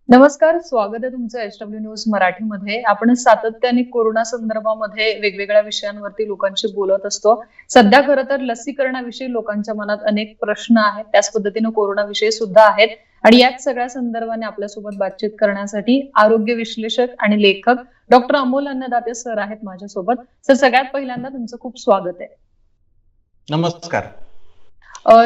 नमस्कार, स्वागत आहे तुमचं एचडब्ल्यू न्यूज मराठीमध्ये. आपण सातत्याने कोरोना संदर्भामध्ये वेगवेगळ्या विषयांवरती लोकांशी बोलत असतो. सध्या खरं तर लसीकरणाविषयी लोकांच्या मनात अनेक प्रश्न आहेत, त्याच पद्धतीने कोरोनाविषयी सुद्धा आहेत. आणि याच सगळ्या संदर्भाने आपल्यासोबत बातचीत करण्यासाठी आरोग्य विश्लेषक आणि लेखक डॉक्टर अमोल अन्नदाते सर आहेत माझ्यासोबत. सर, सगळ्यात पहिल्यांदा तुमचं खूप स्वागत आहे. नमस्कार.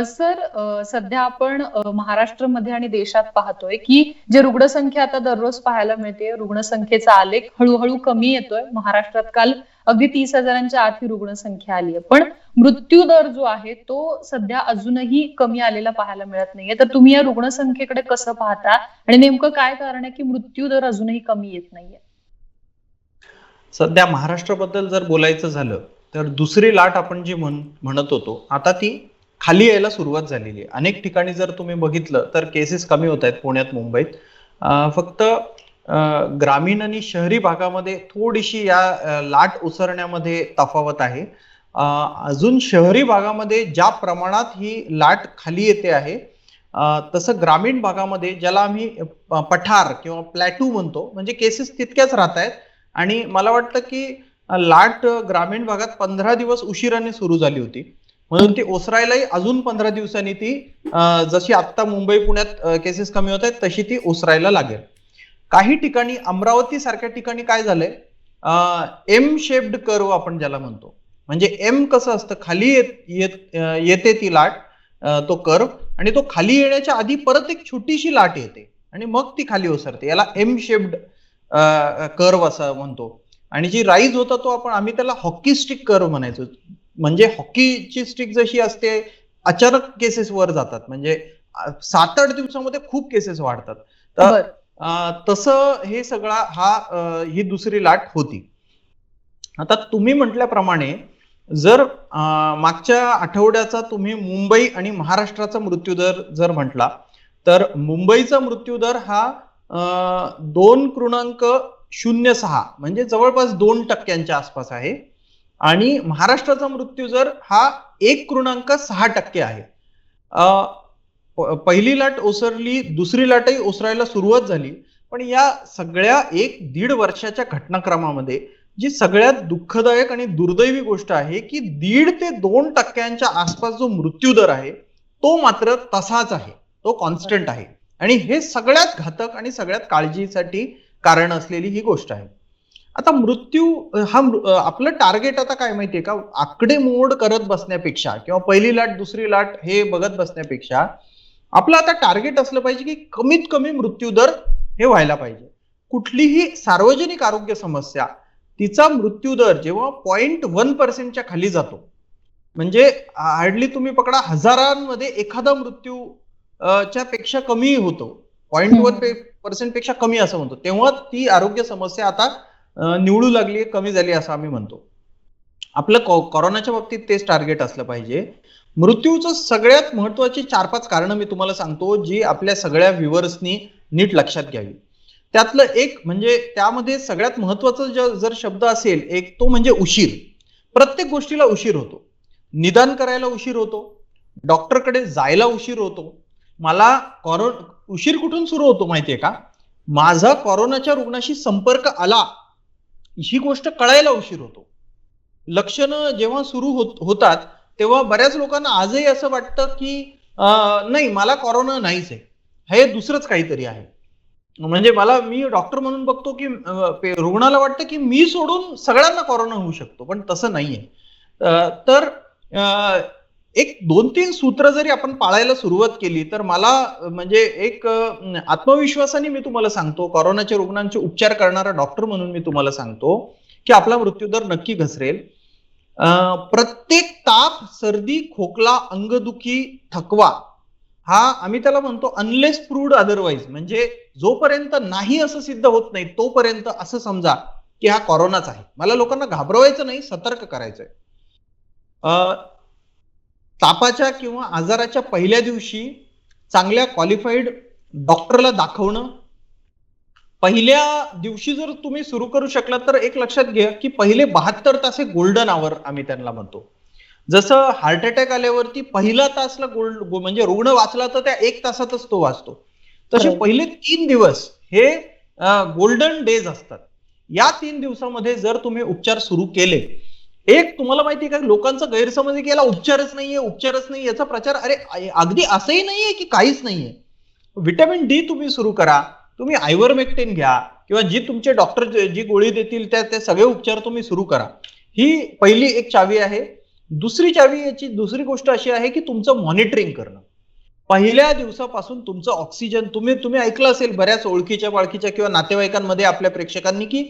सर, सध्या आपण महाराष्ट्रामध्ये आणि देशात पाहतोय की जे रुग्णसंख्या आता दररोज पाहायला मिळते, रुग्णसंख्येचा आलेख हळूहळू कमी येतोय. महाराष्ट्रात काल अगदी 30,000च्या आत ही रुग्णसंख्या आली आहे, पण मृत्यू दर जो आहे तो सध्या अजूनही कमी आलेला पाहायला मिळत नाहीये. तर तुम्ही या रुग्णसंख्येकडे कसं पाहता आणि नेमकं काय कारण आहे की मृत्यू दर अजूनही कमी येत नाहीये? सध्या महाराष्ट्राबद्दल जर बोलायचं झालं तर दुसरी लाट आपण जी म्हणत होतो, आता ती खाली यायला सुरुवात झालेली आहे. अनेक ठिकाणी जर तुम्ही बघितलं तर केसेस कमी होत आहेत पुण्यात, मुंबईत. फक्त ग्रामीण आणि शहरी भागामध्ये थोडीशी या लाट उसरण्यामध्ये तफावत आहे. अजून शहरी भागामध्ये ज्या प्रमाणात ही लाट खाली येते आहे, तसं ग्रामीण भागामध्ये, ज्याला आम्ही पठार किंवा प्लॅटू म्हणतो, म्हणजे केसेस तितक्याच राहत आहेत. आणि मला वाटतं की लाट ग्रामीण भागात 15 दिवस उशिराने सुरू झाली होती, म्हणून ती ओसरायलाही अजून 15 दिवसांनी ती जशी आता मुंबई पुण्यात केसेस कमी होत आहेत तशी ती ओसरायला लागेल. काही ठिकाणी, अमरावती सारख्या ठिकाणी काय झालंय, एम शेप्ड कर्व आपण ज्याला म्हणतो, म्हणजे एम कसं असतं, खाली येते ती लाट, तो कर्व, आणि तो खाली येण्याच्या आधी परत एक छोटीशी लाट येते आणि मग ती खाली ओसरते. याला एम शेप्ड कर्व असं म्हणतो. आणि जी राईज होता तो आम्ही त्याला हॉकी स्टिक कर्व म्हणायचो. म्हणजे हॉकीची स्टिक जशी असते, अचानक केसेस वर जातात, म्हणजे 7-8 दिवसामध्ये खूप केसेस वाढतात. तर तसं हे सगळा ही दुसरी लाट होती. आता तुम्ही म्हटल्याप्रमाणे जर मागच्या आठवड्याचा तुम्ही मुंबई आणि महाराष्ट्राचा मृत्यूदर जर म्हटला, तर मुंबईचा मृत्यूदर हा 2.06, म्हणजे जवळपास 2% आसपास आहे. आणि महाराष्ट्राचा मृत्यू दर हा 1.6% आहे. पहिली लाट ओसरली, दुसरी लाटही ओसरायला सुरुवात झाली, पण या सगळ्या 1-1.5 वर्षाच्या घटनाक्रमामध्ये जी सगळ्यात दुःखदायक आणि दुर्दैवी गोष्ट आहे की 1.5 ते 2% आसपास जो मृत्यू दर आहे तो मात्र तसाच आहे, तो कॉन्स्टंट आहे. आणि हे सगळ्यात घातक आणि सगळ्यात काळजीसाठी कारण असलेली ही गोष्ट आहे. आता मृत्यू हा आपलं टार्गेट आता काय माहितीये का, आकडेमोड करत बसण्यापेक्षा किंवा पहिली लाट दुसरी लाट हे बघत बसण्यापेक्षा आपलं आता टार्गेट असलं पाहिजे की कमीत कमी मृत्यू दर हे व्हायला पाहिजे. कुठलीही सार्वजनिक आरोग्य समस्या, तिचा मृत्यू दर जेव्हा 0.1% खाली जातो, म्हणजे हार्डली तुम्ही पकडा हजारांमध्ये एखादा मृत्यू च्या पेक्षा कमी होतो, 0.1% पेक्षा कमी असं म्हणतो, तेव्हा ती आरोग्य समस्या आता निवडू लागली, कमी झाली असं आम्ही म्हणतो. आपलं कोरोनाच्या बाबतीत तेच टार्गेट असलं पाहिजे. मृत्यूचं सगळ्यात महत्वाची 4-5 कारणं मी तुम्हाला सांगतो, जी आपल्या सगळ्या व्ह्युअर्सनी नीट लक्षात घ्यावी. त्यातलं एक म्हणजे, त्यामध्ये सगळ्यात महत्वाचा जर शब्द असेल एक, तो म्हणजे उशीर. प्रत्येक गोष्टीला उशीर होतो. निदान करायला उशीर होतो, डॉक्टरकडे जायला उशीर होतो. मला उशीर कुठून सुरू होतो माहितीये का, माझा कोरोनाच्या रुग्णाशी संपर्क आला ही गोष्ट कळायला उशीर होतो. लक्षणं जेव्हा सुरू होतात तेव्हा बऱ्याच लोकांना आजही असं वाटतं की नाही, मला कोरोना नाहीच आहे, हे दुसरंच काहीतरी आहे. म्हणजे मी डॉक्टर म्हणून बघतो की रुग्णाला वाटतं की मी सोडून सगळ्यांना कोरोना होऊ शकतो, पण तसं नाहीये. तर एक 2-3 सूत्र जरी आपण पाळायला सुरुवात केली तर मला म्हणजे एक आत्मविश्वासाने मी तुम्हाला सांगतो, कोरोनाच्या रुग्णांचे उपचार करणारा डॉक्टर म्हणून मी तुम्हाला सांगतो की आपला मृत्यूदर नक्की घसरेल. प्रत्येक ताप, सर्दी, खोकला, अंगदुखी, थकवा, हा आम्ही त्याला म्हणतो अनलेस प्रूव्ड अदरवाईज, म्हणजे जोपर्यंत नाही असं सिद्ध होत नाही तोपर्यंत असं समजा की हा कोरोनाच आहे. मला लोकांना घाबरवायचं नाही, सतर्क करायचंय. तापाच्या किंवा आजाराच्या पहिल्या दिवशी चांगल्या क्वालिफाईड डॉक्टरला दाखवणं. पहिल्या दिवशी जर तुम्ही सुरू करू शकला तर एक लक्षात घ्या की पहिले 72 तास हे गोल्डन आवर आम्ही त्यांना म्हणतो. जसं हार्ट अटॅक आल्यावरती पहिला तासला म्हणजे रुग्ण वाचला तर त्या 1 तासातच तो वाचतो, तसे पहिले 3 दिवस हे गोल्डन डेज असतात. या 3 दिवसामध्ये जर तुम्ही उपचार सुरू केले, एक तुम्हाला माहिती आहे का, लोकांचा गैरसमज आहे की याला उपचारच नाहीये याचा प्रचार. अरे अगदी असंही नाहीये की काहीच नाहीये. व्हिटॅमिन डी तुम्ही सुरू करा, तुम्ही आयव्हरमेक्टिन घ्या किंवा जी तुमचे डॉक्टर जी गोळी देतील त्या सगळे उपचार तुम्ही सुरू करा. ही पहिली एक चावी आहे. दुसरी गोष्ट अशी आहे की तुमचं मॉनिटरिंग करणं. पहिल्या दिवसापासून तुमचं ऑक्सिजन, तुम्ही ऐकलं असेल बऱ्याच ओळखीच्या पाळखीच्या किंवा नातेवाईकांमध्ये आपल्या प्रेक्षकांनी की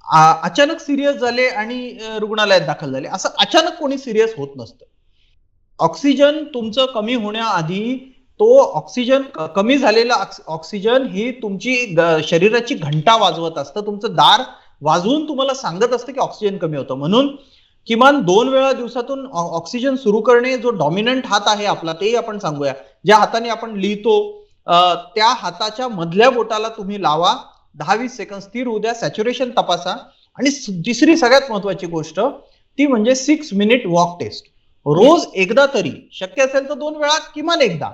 अचानक सिरियस झाले आणि रुग्णालयात दाखल झाले. असं अचानक कोणी सिरियस होत नसतं. ऑक्सिजन तुमचं कमी होण्याआधी तो ऑक्सिजन, कमी झालेला ऑक्सिजन ही तुमची शरीराची घंटा वाजवत असतं, तुमचं दार वाजवून तुम्हाला सांगत असतं की ऑक्सिजन कमी होतं. म्हणून किमान 2 वेळा दिवसातून ऑक्सिजन सुरू करणे. जो डॉमिनंट हात आहे आपला तेही आपण सांगूया, ज्या हाताने आपण लिहितो त्या हाताच्या मधल्या बोटाला तुम्ही लावा, 10-20 सेकंद स्थिर होऊ द्या, सॅच्युरेशन तपासा. आणि तिसरी सगळ्यात महत्वाची गोष्ट ती म्हणजे 6 मिनिट वॉक टेस्ट. रोज एकदा तरी, शक्य असेल तर 2 वेळा, किमान एकदा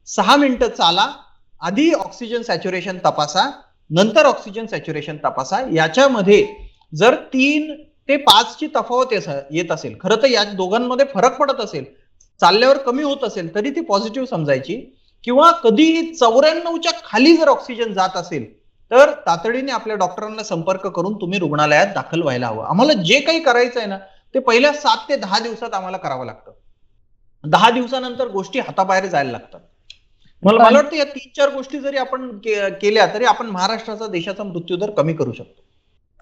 6 मिनिटं चाला. आधी ऑक्सिजन सॅच्युरेशन तपासा, नंतर ऑक्सिजन सॅच्युरेशन तपासा. याच्यामध्ये जर 3 ते 5 ची तफावत येत असेल, खरं तर या दोघांमध्ये फरक पडत असेल, चालल्यावर कमी होत असेल तरी ती पॉझिटिव्ह समजायची. किंवा कधीही 94च्या खाली जर ऑक्सिजन जात असेल तर तातडीने आपल्या डॉक्टरांना संपर्क करून तुम्ही रुग्णालयात दाखल व्हायला हवं. आम्हाला जे काही करायचं आहे ना ते पहिल्या 7 ते 10 दिवसात आम्हाला करावं लागतं. 10 दिवसानंतर गोष्टी हाताबाहेर जायला लागतात. मला वाटतं या 3-4 गोष्टी जरी आपण केल्या तरी आपण महाराष्ट्राचा, देशाचा मृत्यूदर कमी करू शकतो.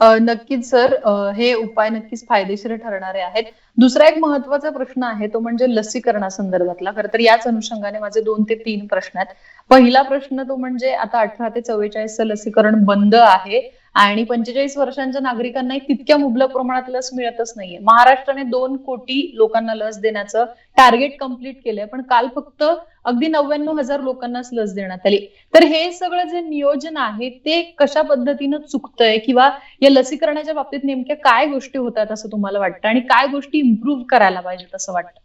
नक्कीच सर, हे उपाय नक्कीच फायदेशीर ठरणारे आहेत. दुसरा एक महत्वाचा प्रश्न आहे तो म्हणजे लसीकरणासंदर्भातला. खरं तर याच अनुषंगाने माझे 2 ते 3 प्रश्न आहेत. पहिला प्रश्न तो म्हणजे आता 18 ते 44चं लसीकरण बंद आहे आणि 45 वर्षांच्या नागरिकांनाही तितक्या मुबलक प्रमाणात लस मिळतच नाहीये. महाराष्ट्राने 2 कोटी लोकांना लस देण्याचं टार्गेट कंप्लीट केलंय, पण काल फक्त अगदी 99,000 लोकांनाच लस देण्यात आली. तर हे सगळं जे नियोजन आहे ते कशा पद्धतीनं चुकतंय किंवा या लसीकरणाच्या बाबतीत नेमक्या काय गोष्टी होतात असं तुम्हाला वाटतं आणि काय गोष्टी इम्प्रूव्ह करायला पाहिजेत असं वाटतं?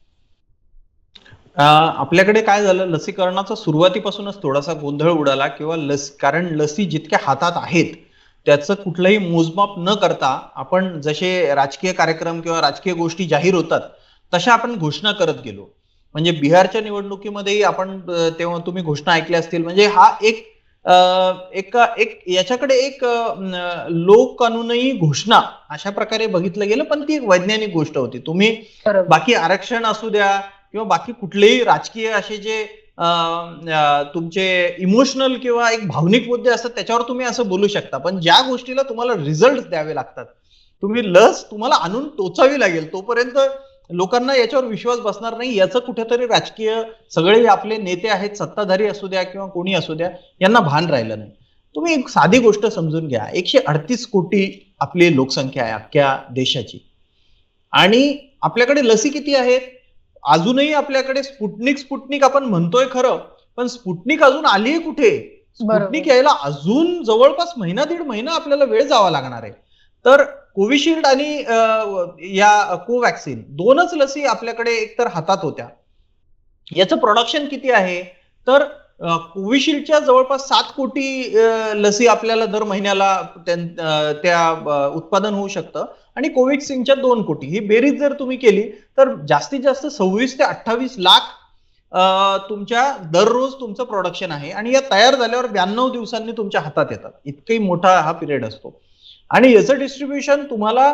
आपल्याकडे काय झालं, लसीकरणाचा सुरुवातीपासूनच थोडासा गोंधळ उडाला किंवा कारण लसी जितक्या हातात आहेत त्याचं कुठलंही मोजमाप न करता आपण जसे राजकीय कार्यक्रम किंवा राजकीय गोष्टी जाहीर होतात तशा आपण घोषणा करत गेलो. म्हणजे बिहारच्या निवडणुकीमध्येही आपण तेव्हा तुम्ही घोषणा ऐकल्या असतील. म्हणजे हा एक याच्याकडे एक लोक कानूनही घोषणा अशा प्रकारे बघितलं गेलं, पण ती एक वैज्ञानिक गोष्ट होती. तुम्ही बाकी आरक्षण असू द्या किंवा बाकी कुठलेही राजकीय असे जे तुमचे इमोशनल किंवा एक भावनिक मुद्दे असतात त्याच्यावर तुम्ही असं बोलू शकता, पण ज्या गोष्टीला तुम्हाला रिझल्ट द्यावे लागतात, तुम्ही लस तुम्हाला आणून टोचावी लागेल, तोपर्यंत लोकांना याच्यावर विश्वास बसणार नाही. याचं कुठेतरी राजकीय सगळे आपले नेते आहेत, सत्ताधारी असू द्या किंवा कोणी असू द्या, यांना भान राहिलं नाही. तुम्ही एक साधी गोष्ट समजून घ्या, 138 कोटी आपली लोकसंख्या आहे अख्ख्या देशाची, आणि आपल्याकडे लसी किती आहेत? अजूनही आपल्याकडे स्पुटनिक आपण म्हणतोय खरं, पण स्पुटनिक अजून आली कुठे? स्पुटनिक यायला अजून जवळपास 1.5-1.5 महिना आपल्याला वेळ जावा लागणार आहे. तर कोविशिल्ड आणि या कोवॅक्सिन 2च लसी आपल्याकडे एकतर हातात होत्या. याचं प्रोडक्शन किती आहे? तर कोविशिल्डच्या जवळपास 7 कोटी लसी आपल्याला दर महिन्याला त्या उत्पादन होऊ शकतं आणि कोव्हॅक्सिनच्या 2 कोटी. ही बेरीज जर तुम्ही केली तर जास्तीत जास्त 26 ते 28 लाख तुमच्या दररोज तुमचं प्रोडक्शन आहे आणि या तयार झाल्यावर 92 दिवसांनी तुमच्या हातात येतात. इतकाही मोठा हा पिरियड असतो आणि याचं डिस्ट्रीब्युशन तुम्हाला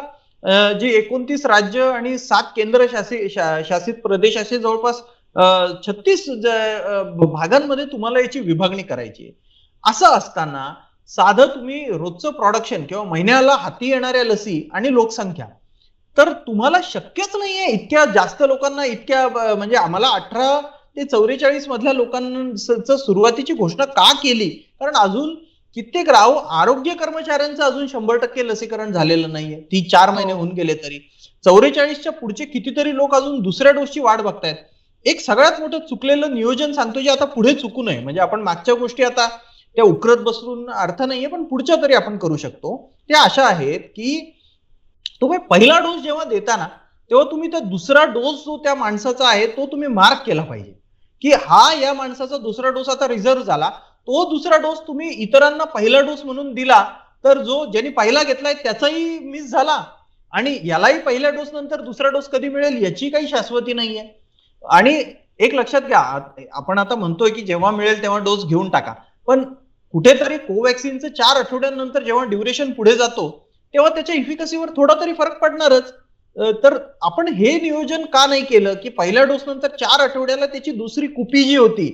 जे 29 राज्य आणि 7 केंद्र शासित प्रदेश असे जवळपास 36 भागांमध्ये तुम्हाला याची विभागणी करायची आहे. असं असताना साधं तुम्ही रोजचं प्रोडक्शन किंवा महिन्याला हाती येणाऱ्या लसी आणि लोकसंख्या, तर तुम्हाला शक्यच नाहीये इतक्या जास्त लोकांना म्हणजे आम्हाला 18 ते 44 मधल्या लोकांचं सुरुवातीची घोषणा का केली? कारण अजून कित्येक आरोग्य कर्मचाऱ्यांचं अजून 100% लसीकरण झालेलं नाहीये. ती 4 महिने होऊन गेले तरी 44च्या पुढचे कितीतरी लोक अजून दुसऱ्या डोसची वाट बघतायत. एक सगळ्यात मोठं चुकलेलं नियोजन सांगतो जे आता पुढे चुकू नये. म्हणजे आपण मागच्या गोष्टी आता त्या उकरत बसून अर्थ नाहीये, पण पुढच्या तरी आपण करू शकतो. त्या अशा आहेत की तुम्ही पहिला डोस जेव्हा देता ना तेव्हा तुम्ही त्या दुसरा डोस जो त्या माणसाचा आहे तो तुम्ही मार्क केला पाहिजे की हा या माणसाचा दुसरा डोस आता रिझर्व्ह झाला, तो दुसरा डोस तुम्ही इतरांना पहिला डोस म्हणून दिला तर ज्यांनी पहिला घेतलाय त्याचाही मिस झाला आणि यालाही पहिल्या डोस नंतर दुसरा डोस कधी मिळेल याची काही शाश्वती नाहीये. आणि एक लक्षात घ्या, आपण आता म्हणतोय की जेव्हा मिळेल तेव्हा डोस घेऊन टाका, पण कुठेतरी कोवॅक्सिनचं 4 आठवड्यांनंतर जेव्हा ड्युरेशन पुढे जातो तेव्हा त्याच्या इफिकसीवर थोडा तरी फरक पडणारच. तर आपण हे नियोजन का नाही केलं की पहिल्या डोस नंतर 4 आठवड्याला त्याची दुसरी कुपी जी होती,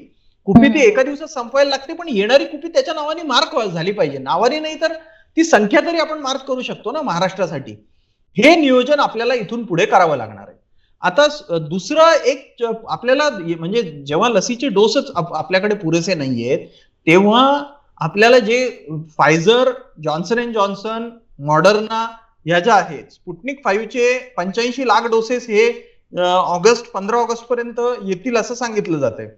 कुपी ती एका दिवसात संपवायला लागते, पण येणारी कुपी त्याच्या नावाने मार्क झाली पाहिजे. नावाने नाही तर ती संख्या तरी आपण मार्क करू शकतो ना महाराष्ट्रासाठी. हे नियोजन आपल्याला इथून पुढे करावं लागणार आहे. आता दुसरा एक आपल्याला म्हणजे जेव्हा लसीचे डोसच आपल्याकडे पुरेसे नाहीयेत तेव्हा आपल्याला जे Pfizer, Johnson and Johnson, Moderna या ज्या आहेत, स्पुटनिक 5चे 85 लाख डोसेस हे 15 ऑगस्ट पर्यंत येतील असं सांगितलं जातंय.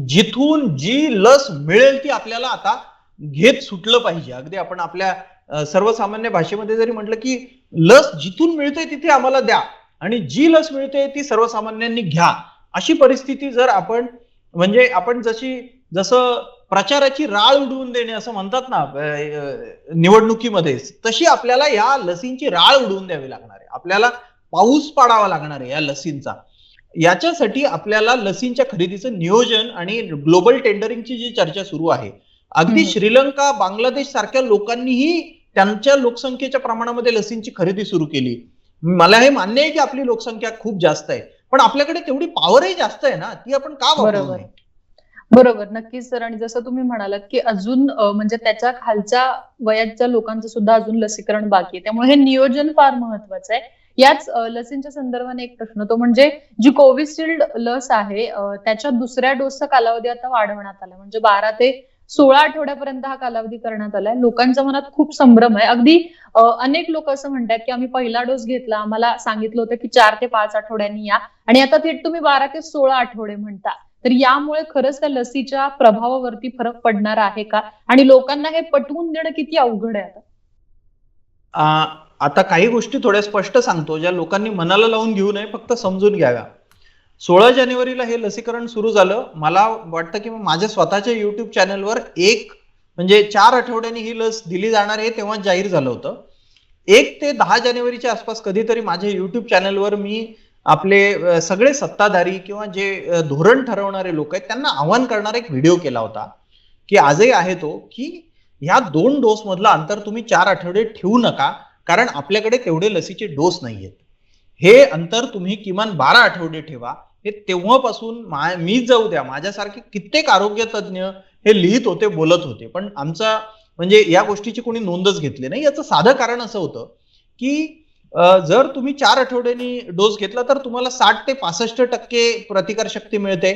जिथून जी लस मिळेल ती आपल्याला आता घेत सुटलं पाहिजे. अगदी आपण आपल्या सर्वसामान्य भाषेमध्ये जरी म्हटलं की लस जिथून मिळते तिथे आम्हाला द्या आणि जी लस मिळते ती सर्वसामान्यांनी घ्या, अशी परिस्थिती जर आपण म्हणजे आपण जसं प्रचाराची राळ उडवून देणे असं म्हणतात ना निवडणुकीमध्ये, तशी आपल्याला या लसींची राळ उडवून द्यावी लागणार आहे. आपल्याला पाऊस पाडावा लागणार आहे या लसींचा. याच्यासाठी आपल्याला लसींच्या खरेदीचं नियोजन आणि ग्लोबल टेंडरिंगची जी चर्चा सुरू आहे, अगदी श्रीलंका, बांगलादेश सारख्या लोकांनीही त्यांच्या लोकसंख्येच्या प्रमाणामध्ये लसींची खरेदी सुरू केली. मला हे मान्य आहे की आपली लोकसंख्या खूप जास्त आहे, पण आपल्याकडे तेवढी पॉवरही जास्त आहे ना, ती आपण का वापरत नाही? बरोबर, नक्कीच सर. आणि जसं तुम्ही म्हणालात की अजून म्हणजे त्याच्या खालच्या वयाच्या लोकांचं सुद्धा अजून लसीकरण बाकी आहे, त्यामुळे हे नियोजन फार महत्वाचं आहे. याच लसींच्या संदर्भाने एक प्रश्न, तो म्हणजे जी कोविशिल्ड लस आहे त्याच्या दुसऱ्या डोसचा कालावधी आता वाढवण्यात आला, म्हणजे 12 ते 16 आठवड्यापर्यंत हा कालावधी करण्यात आलाय. लोकांच्या मनात खूप संभ्रम आहे. अगदी अनेक लोक असं म्हणतात की आम्ही पहिला डोस घेतला, आम्हाला सांगितलं होतं की 4 ते 5 आठवड्यांनी या, आणि आता थेट तुम्ही 12 ते 16 आठवडे म्हणता. तर यामुळे खरंच त्या लसीच्या प्रभावावरती फरक पडणार आहे का, आणि लोकांना हे पटवून देणं किती अवघड आहे आता? आता काही गोष्टी थोड्या स्पष्ट सांगतो, ज्या लोकांनी मनाला लावून घेऊ नये, फक्त समजून घ्याव्या. 16 जानेवारीला हे लसीकरण सुरू झालं. मला वाटतं की माझ्या स्वतःच्या युट्यूब चॅनलवर म्हणजे 4 आठवड्यांनी ही लस दिली जाणार आहे तेव्हा जाहीर झालं होतं. 1 ते 10 जानेवारीच्या आसपास कधीतरी माझ्या युट्यूब चॅनलवर मी आपले सगळे सत्ताधारी किंवा जे धोरण ठरवणारे लोक आहेत त्यांना आवाहन करणारा एक व्हिडिओ केला होता की आजही आहे तो, की ह्या 2 डोस मधलं अंतर तुम्ही 4 आठवडे ठेवू नका, कारण आपल्याकडे तेवढे लसीचे डोस नाहीयेत. हे अंतर तुम्ही किमान 12 आठवडे ठेवा. हे तेव्हापासून मी जाऊ द्या, माझ्यासारखे कित्येक आरोग्य तज्ज्ञ हे लिहित होते, बोलत होते, पण आमचा म्हणजे या गोष्टीची कोणी नोंदच घेतली नाही. याचं साधं कारण असं होतं की जर तुम्ही 4 आठवड्यांनी डोस घेतला तर तुम्हाला 60 ते 65% प्रतिकारशक्ती मिळते.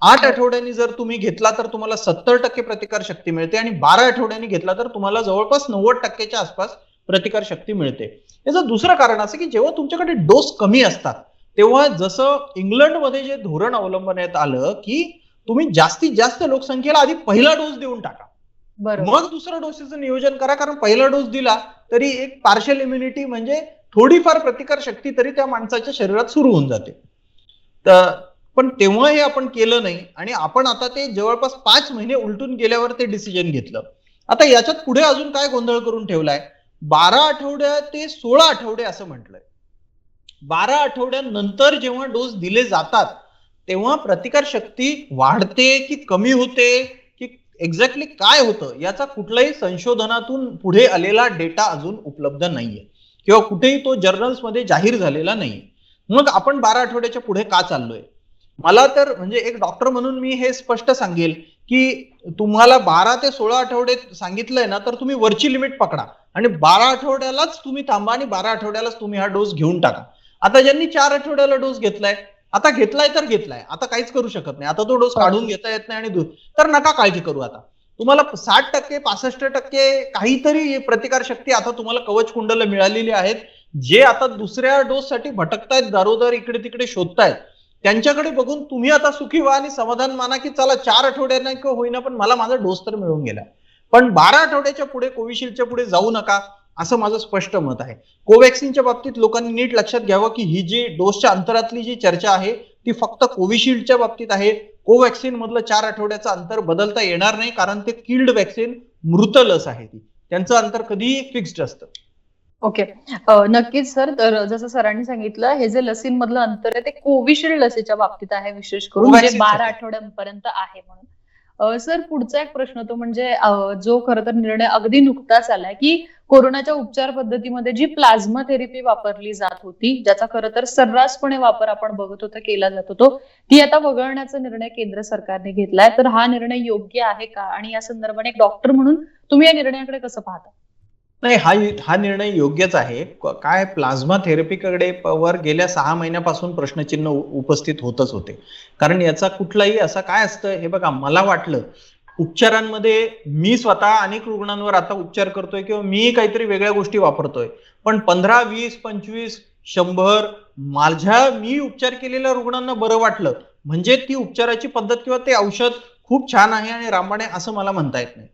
8 आठवड्यांनी जर तुम्ही घेतला तर तुम्हाला 70% प्रतिकारशक्ती मिळते, आणि 12 आठवड्यांनी घेतला तर तुम्हाला जवळपास 90%च्या आसपास प्रतिकारशक्ती मिळते. याचं दुसरं कारण असं की जेव्हा तुमच्याकडे डोस कमी असतात तेव्हा जसं इंग्लंडमध्ये जे धोरण अवलंबण्यात आलं की तुम्ही जास्तीत जास्त लोकसंख्येला आधी पहिला डोस देऊन टाका, मग दुसरा डोसेचं नियोजन करा, कारण पहिला डोस दिला तरी एक पार्शियल इम्युनिटी म्हणजे थोडीफार प्रतिकार शक्ती तरी त्या माणसाच्या शरीरात सुरू होऊन जाते. पण तेव्हा हे आपण केलं नाही, आणि आपण आता ते जवळपास 5 महिने उलटून गेल्यावर ते डिसिजन घेतलं. आता याच्यात पुढे अजून काय गोंधळ करून ठेवलाय, 12 आठवड्या ते 16 आठवडे असं म्हटलंय. 12 आठवड्यानंतर जेव्हा डोस दिले जातात तेव्हा प्रतिकार शक्ती वाढते की कमी होते की एक्झॅक्टली काय होतं याचा कुठल्याही संशोधनातून पुढे आलेला डेटा अजून उपलब्ध नाहीये, किंवा कुठेही तो जर्नल्स मध्ये जाहीर झालेला नाही. मग आपण 12 आठवड्याच्या पुढे का चाललोय? मला तर म्हणजे एक डॉक्टर म्हणून मी हे स्पष्ट सांगेल की तुम्हाला 12 ते 16 आठवडे सांगितलंय ना, तर तुम्ही वरची लिमिट पकडा आणि 12 आठवड्यालाच तुम्ही थांबा आणि 12 आठवड्यालाच तुम्ही हा डोस घेऊन टाका. आता ज्यांनी 4 आठवड्याला डोस घेतलाय, आता घेतलाय तर घेतलाय, आता काहीच करू शकत नाही, आता तो डोस काढून घेता येत नाही, आणि तर नका काळजी करू. आता तुम्हाला 60% 65% काहीतरी प्रतिकार शक्ती आता तुम्हाला कवच कुंडल मिळालेली आहेत. जे आता दुसऱ्या डोस साठी भटकतायत, दारोदार इकडे तिकडे शोधतायत, त्यांच्याकडे बघून तुम्ही आता सुखी व्हा आणि समाधान माना की चला 4 आठवड्यांना किंवा होईना पण मला माझा डोस तर मिळून गेला. पण 12 आठवड्याच्या पुढे कोविशिल्डच्या पुढे जाऊ नका, असं माझं स्पष्ट मत आहे. कोवॅक्सिनच्या बाबतीत लोकांनी नीट लक्षात घ्यावं की ही जी डोसच्या अंतरातली जी चर्चा आहे ती फक्त कोविशिल्डच्या बाबतीत आहे. कोवॅक्सिन मधलं 4 आठवड्याचं अंतर बदलता येणार नाही, कारण ते किल्ड वॅक्सिन, मृत लस आहे ती. त्यांचं अंतर कधीही फिक्स्ड असतं. ओके. नक्कीच सर. तर जसं सरांनी सांगितलं, हे जे लसींमधलं अंतर आहे ते कोविशिल्ड लसीच्या बाबतीत आहे, विशेष करून जे कोवॅक्सिन 12 आठवड्यांपर्यंत आहे म्हणून. सर पुढचा एक प्रश्न तो म्हणजे जो खरं तर निर्णय अगदी नुकताच आलाय की कोरोनाच्या उपचार पद्धतीमध्ये जी प्लाझ्मा थेरपी वापरली जात होती, ज्याचा खरं तर सर्रासपणे वापर आपण बघत होतो केला जात होतो, ती आता वगळण्याचा निर्णय केंद्र सरकारने घेतलाय. तर हा निर्णय योग्य आहे का? आणि या संदर्भाने एक डॉक्टर म्हणून तुम्ही या निर्णयाकडे कसं पाहता? नाही, हा निर्णय योग्यच आहे. काय प्लाझ्मा थेरपीकडे वर गेल्या 6 महिन्यापासून प्रश्नचिन्ह उपस्थित होतच होते. कारण याचा कुठलाही असं काय असतं, हे बघा, मला वाटलं उपचारांमध्ये मी स्वतः अनेक रुग्णांवर आता उपचार करतोय किंवा मी काहीतरी वेगळ्या गोष्टी वापरतोय, पण 15, 20, 25, 100 मी उपचार केलेल्या रुग्णांना बरं वाटलं म्हणजे ती उपचाराची पद्धत किंवा ते औषध खूप छान आहे आणि रामबाण आहे असं मला म्हणता येत नाही.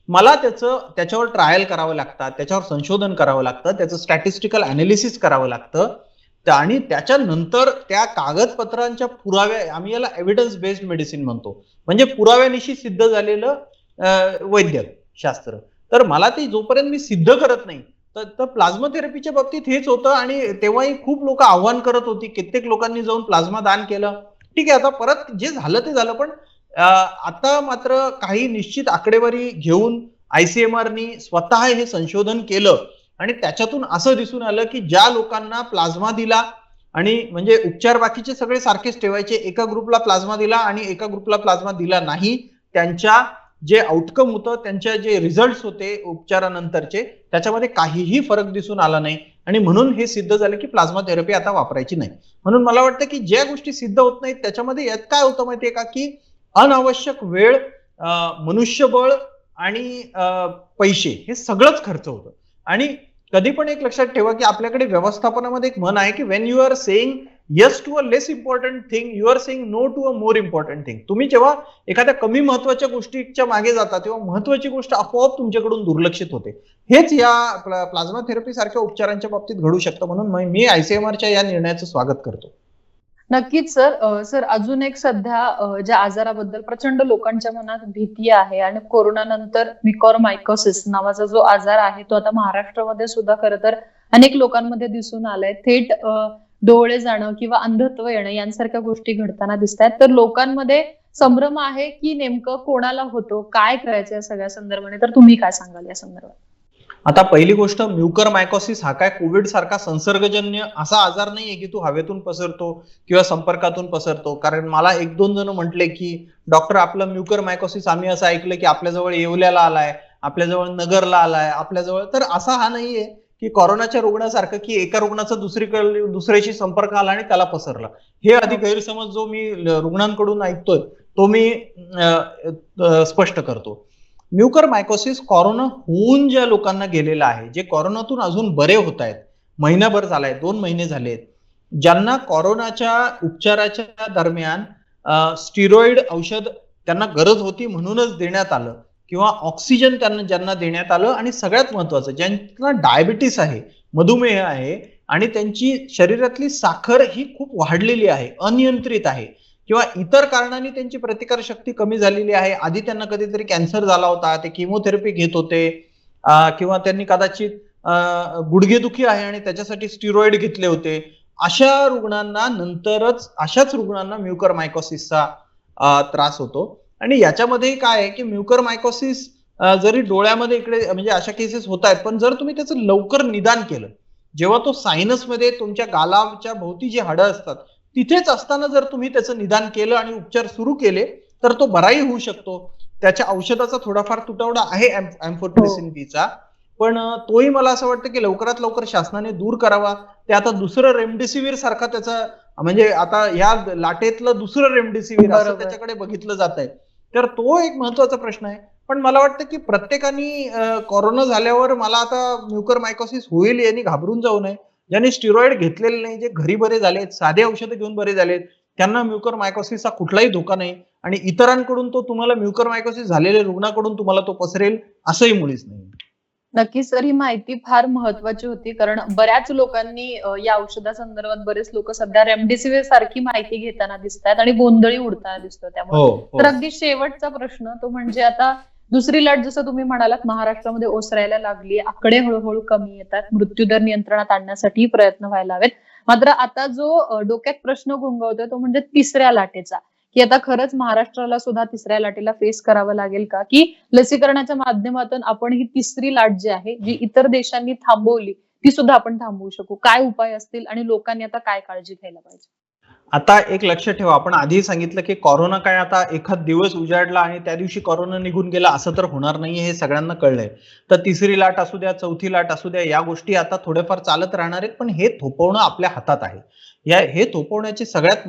मला त्याच्यावर ट्रायल करावं लागतात, त्याच्यावर संशोधन करावं लागतं, त्याचं स्टॅटिस्टिकल अनालिसिस करावं लागतं आणि त्याच्यानंतर त्या कागदपत्रांच्या पुराव्या, आम्ही याला एव्हिडन्स बेस्ड मेडिसिन म्हणतो, म्हणजे पुराव्यानिशी सिद्ध झालेलं वैद्य शास्त्र. तर मला ते जोपर्यंत मी सिद्ध करत नाही, तर प्लाझ्मा थेरपीच्या बाबतीत हेच होतं. आणि तेव्हाही खूप लोक आव्हान करत होती, कित्येक लोकांनी जाऊन प्लाझ्मा दान केलं. ठीक आहे, आता परत जे झालं ते झालं, पण आता मात्र काही निश्चित आकडेवारी घेऊन आयसीएमआरनी स्वतः हे संशोधन केलं आणि त्याच्यातून असं दिसून आलं की ज्या लोकांना प्लाझ्मा दिला, आणि म्हणजे उपचार बाकीचे सगळे सारखेच ठेवायचे, एका ग्रुपला प्लाझ्मा दिला आणि एका ग्रुपला प्लाझ्मा दिला नाही, त्यांच्या जे आउटकम होतं, त्यांचे जे रिझल्ट होते उपचारानंतरचे, त्याच्यामध्ये काहीही फरक दिसून आला नाही. आणि म्हणून हे सिद्ध झालं की प्लाझ्मा थेरपी आता वापरायची नाही. म्हणून मला वाटतं की ज्या गोष्टी सिद्ध होत नाहीत त्याच्यामध्ये यात काय होतं माहितीये का, की अनावश्यक वेळ, मनुष्यबळ आणि पैसे हे सगळंच खर्च होतं. आणि कधी पण एक लक्षात ठेवा की आपल्याकडे व्यवस्थापनामध्ये एक म्हण आहे की when you are saying yes to a less important thing, you are saying no to a more important thing. तुम्ही जेव्हा एखाद्या कमी महत्वाच्या गोष्टीच्या मागे जाता तेव्हा महत्वाची गोष्ट आपोआप तुमच्याकडून दुर्लक्षित होते. हेच या प्लाझ्मा थेरपी सारख्या उपचारांच्या बाबतीत घडू शकतं. म्हणून मी आयसीएमआरच्या या निर्णयाचं स्वागत करतो. नक्कीच सर. सर अजून एक सध्या ज्या आजाराबद्दल प्रचंड लोकांच्या मनात भीती आहे आणि कोरोनानंतर म्युकरमायकोसिस नावाचा जो आजार आहे तो आता महाराष्ट्रामध्ये सुद्धा खरं तर अनेक लोकांमध्ये दिसून आलाय. थेट डोळे जाणं किंवा अंधत्व येणं यांसारख्या गोष्टी घडताना दिसत आहेत. तर लोकांमध्ये संभ्रम आहे की नेमकं कोणाला होतो, काय करायचं या सगळ्या संदर्भाने. तर तुम्ही काय सांगाल या संदर्भात? आता पहिली गोष्ट, म्युकरमायकोसिस हा काय कोविड सारखा संसर्गजन्य असा आजार नाहीये की तो हवेतून पसरतो किंवा संपर्कातून पसरतो. कारण मला 1-2 जण म्हटले की डॉक्टर आपलं म्युकरमायकोसिस आम्ही असं ऐकलं की आपल्याजवळ येवल्याला आलाय, आपल्याजवळ नगरला आलाय, आपल्याजवळ. तर असा हा नाहीये की कोरोनाच्या रुग्णासारखं की एका रुग्णाचा दुसऱ्याशी संपर्क आला आणि त्याला पसरला. हे आधी गैरसमज जो मी रुग्णांकडून ऐकतोय तो मी स्पष्ट करतो. म्युकरमायकोसिस कोरोना होऊन ज्या लोकांना गेलेला आहे, जे कोरोनातून अजून बरे होत आहेत, महिनाभर झालाय, 2 महिने झालेत, ज्यांना कोरोनाच्या उपचाराच्या दरम्यान स्टिरॉइड औषध त्यांना गरज होती म्हणूनच देण्यात आलं, किंवा ऑक्सिजन ज्यांना देण्यात आलं, आणि सगळ्यात महत्वाचं ज्यांना डायबिटीस आहे, मधुमेह आहे आणि त्यांची शरीरातली साखर ही खूप वाढलेली आहे, अनियंत्रित आहे, किंवा इतर कारणांनी त्यांची प्रतिकार शक्ती कमी झालेली आहे, आधी त्यांना कधीतरी कॅन्सर झाला होता, ते किमोथेरपी घेत होते, किंवा त्यांनी कदाचित गुडघेदुखी आहे आणि त्याच्यासाठी स्टिरॉइड घेतले होते, अशा रुग्णांना नंतरच अशाच रुग्णांना म्युकरमायकोसिसचा त्रास होतो. आणि याच्यामध्ये काय आहे की म्युकरमायकोसिस जरी डोळ्यामध्ये इकडे म्हणजे अशा केसेस होत आहेत, पण जर तुम्ही त्याचं लवकर निदान केलं, जेव्हा तो सायनसमध्ये तुमच्या गालाच्या भोवती जी हाडं असतात तिथेच असताना जर तुम्ही त्याचं निदान केलं आणि उपचार सुरू केले तर तो बराही होऊ शकतो. त्याच्या औषधाचा थोडाफार तुटवडा आहे एम्फोटेरिसिन बीचा, पण तोही मला असं वाटतं की लवकरात लवकर शासनाने दूर करावा. ते आता दुसरं रेमडेसिवीर सारखा त्याचा, म्हणजे आता या लाटेतलं दुसरं रेमडेसिवीर असं त्याच्याकडे बघितलं जात आहे. तर तो एक महत्वाचा प्रश्न आहे. पण मला वाटतं की प्रत्येकाने कोरोना झाल्यावर मला आता म्युकरमायकोसिस होईल यांनी घाबरून जाऊ नये. ज्यांनी स्टिरॉइड घेतलेले नाही, जे घरी बरे झालेत, साधे औषधं घेऊन बरे झालेत, त्यांना म्युकरमायकोसिसचा कुठलाही धोका नाही. आणि इतरांकडून तो तुम्हाला म्युकरमायकोसिस झालेल्या रुग्णाकडून तुम्हाला तो पसरेल असंही मुळीच नाही. नक्कीच सर, ही माहिती फार महत्वाची होती. कारण बऱ्याच लोकांनी या औषधासंदर्भात बरेच लोक सध्या रेमडेसिवीर सारखी माहिती घेताना दिसतायत आणि गोंधळी उडताना दिसतोय त्यामुळे. हो तर हो अगदी शेवटचा प्रश्न तो म्हणजे आता दुसरी लाट जसं तुम्ही म्हणालात महाराष्ट्रामध्ये ओसरायला लागली, आकडे हळूहळू कमी येतात, मृत्यूदर नियंत्रणात आणण्यासाठी प्रयत्न व्हायला हवेत. मात्र आता जो डोक्यात प्रश्न घोंगवतोय तो म्हणजे तिसऱ्या लाटेचा, की आता खरंच महाराष्ट्राला सुद्धा तिसऱ्या लाटेला फेस करावं लागेल का? की लसीकरणाच्या माध्यमातून आपण ही तिसरी लाट जी आहे, जी इतर देशांनी थांबवली, ती सुद्धा आपण थांबवू शकू. काय उपाय असतील आणि लोकांनी आता काय काळजी घ्यायला पाहिजे? आता एक लक्ष ठेवा, आपण आधी सांगितलं की कोरोना काय आता एखाद दिवस उजाडला आणि त्या दिवशी कोरोना निघून गेला असं तर होणार नाहीये, हे सगळ्यांना कळलंय. तर तिसरी लाट असू द्या, चौथी लाट असू द्या, या गोष्टी आता थोड्याफार चालत राहणार आहेत, पण हे थोपवणं आपल्या हातात आहे. हे थोपवण्याची सगळ्यात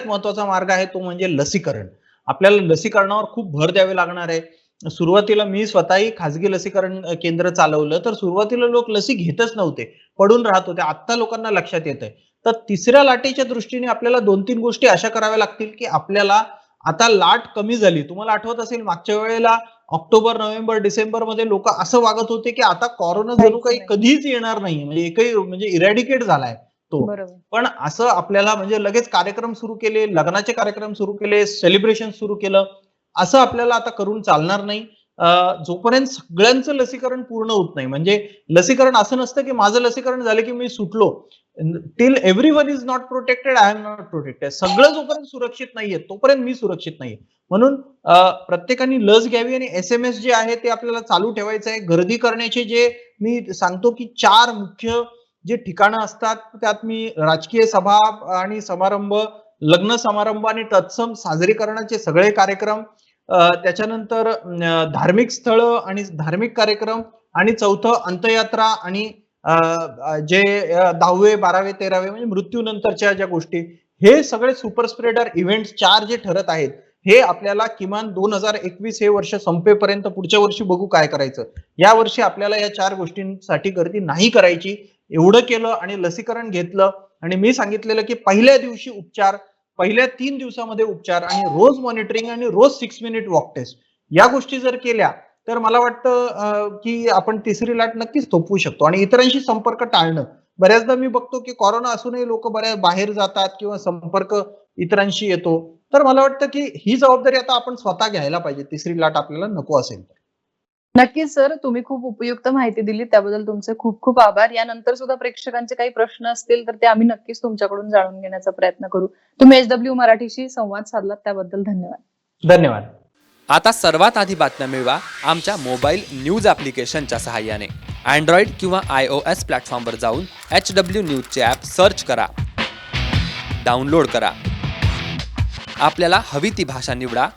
महत्वाचा मार्ग आहे तो म्हणजे लसीकरण. आपल्याला लसीकरणावर खूप भर द्यावे लागणार आहे. सुरुवातीला मी स्वतःही खाजगी लसीकरण केंद्र चालवलं, तर सुरुवातीला लोक लसी घेतच नव्हते, पडून राहत होते. आता लोकांना लक्षात येतंय. तर तिसऱ्या लाटेच्या दृष्टीने आपल्याला 2-3 गोष्टी अशा कराव्या लागतील, की आपल्याला आता लाट कमी झाली. तुम्हाला आठवत असेल मागच्या वेळेला ऑक्टोबर, नोव्हेंबर, डिसेंबरमध्ये लोक असं वागत होते, की आता कोरोना जणू काही नाही. कधीच येणार नाही. म्हणजे एकही म्हणजे इरॅडिकेट झालाय तो. बरोबर. पण असं आपल्याला म्हणजे लगेच कार्यक्रम सुरू केले, लग्नाचे कार्यक्रम सुरू केले, सेलिब्रेशन सुरू केलं. असं आपल्याला आता करून चालणार नाही. जोपर्यंत सगळ्यांचं लसीकरण पूर्ण होत नाही, म्हणजे लसीकरण असं नसतं, की माझं लसीकरण झालं की मी सुटलो. Till everyone is not protected, I am not protected. सगळं जोपर्यंत सुरक्षित नाहीये तोपर्यंत मी सुरक्षित नाहीये. म्हणून प्रत्येकाने लस घ्यावी आणि SMS जे आहे ते आपल्याला चालू ठेवायचं आहे. गर्दी करण्याचे जे मी सांगतो की 4 मुख्य जे ठिकाणं असतात, त्यात मी राजकीय सभा आणि समारंभ, लग्न समारंभ आणि तत्सम साजरीकरणाचे सगळे कार्यक्रम, त्याच्यानंतर धार्मिक स्थळं आणि धार्मिक कार्यक्रम, आणि चौथं अंत्ययात्रा आणि जे 10वे, 12वे, 13वे म्हणजे मृत्यूनंतरच्या ज्या गोष्टी, हे सगळे सुपर स्प्रेडर इव्हेंट्स 4 जे ठरत आहेत, हे आपल्याला किमान 2021 हे वर्ष संपेपर्यंत, पुढच्या वर्षी बघू काय करायचं. या वर्षी आपल्याला या 4 गोष्टींसाठी गर्दी नाही करायची. एवढं केलं आणि लसीकरण घेतलं आणि मी सांगितलेलं की पहिल्या दिवशी उपचार, पहिल्या 3 दिवसामध्ये उपचार आणि रोज मॉनिटरिंग आणि रोज 6 मिनिट वॉक टेस्ट, या गोष्टी जर केल्या तर मला वाटतं की आपण तिसरी लाट नक्कीच थोपवू शकतो. आणि इतरांशी संपर्क टाळणं, बऱ्याचदा मी बघतो की कोरोना असूनही लोक बऱ्याच बाहेर जातात किंवा संपर्क इतरांशी येतो. तर मला वाटतं की ही जबाबदारी आता आपण स्वतः घ्यायला पाहिजे, तिसरी लाट आपल्याला नको असेल तर. नक्कीच सर, तुम्ही खूप उपयुक्त माहिती दिली त्याबद्दल तुमचे खूप खूप आभार. यानंतर सुद्धा प्रेक्षकांचे काही प्रश्न असतील तर ते आम्ही नक्कीच तुमच्याकडून जाणून घेण्याचा प्रयत्न करू. तुम्ही HW मराठीशी संवाद साधलात त्याबद्दल धन्यवाद. धन्यवाद. आता सर्वात आधी बातम्या मिळवा आमच्या मोबाईल न्यूज ॲप्लिकेशनच्या सहाय्याने. अँड्रॉइड किंवा iOS प्लॅटफॉर्मवर जाऊन HW न्यूजचे ॲप सर्च करा, डाउनलोड करा. आपल्याला हवी ती भाषा निवडा.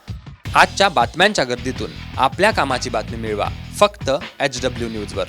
आजच्या बातम्यांच्या गर्दीतून आपल्या कामाची बातमी मिळवा फक्त HW न्यूजवर.